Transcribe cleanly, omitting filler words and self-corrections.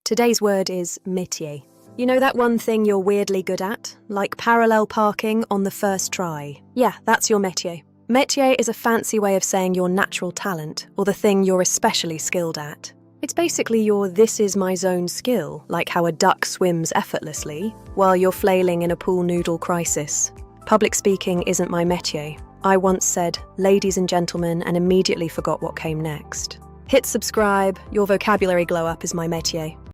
Today's word is métier. You know that one thing you're weirdly good at? Like parallel parking on the first try. Yeah, that's your métier. Métier is a fancy way of saying your natural talent, or the thing you're especially skilled at. It's basically your this is my zone skill, like how a duck swims effortlessly, while you're flailing in a pool noodle crisis. Public speaking isn't my métier. I once said, ladies and gentlemen, and immediately forgot what came next. Hit subscribe, your vocabulary glow up is my métier.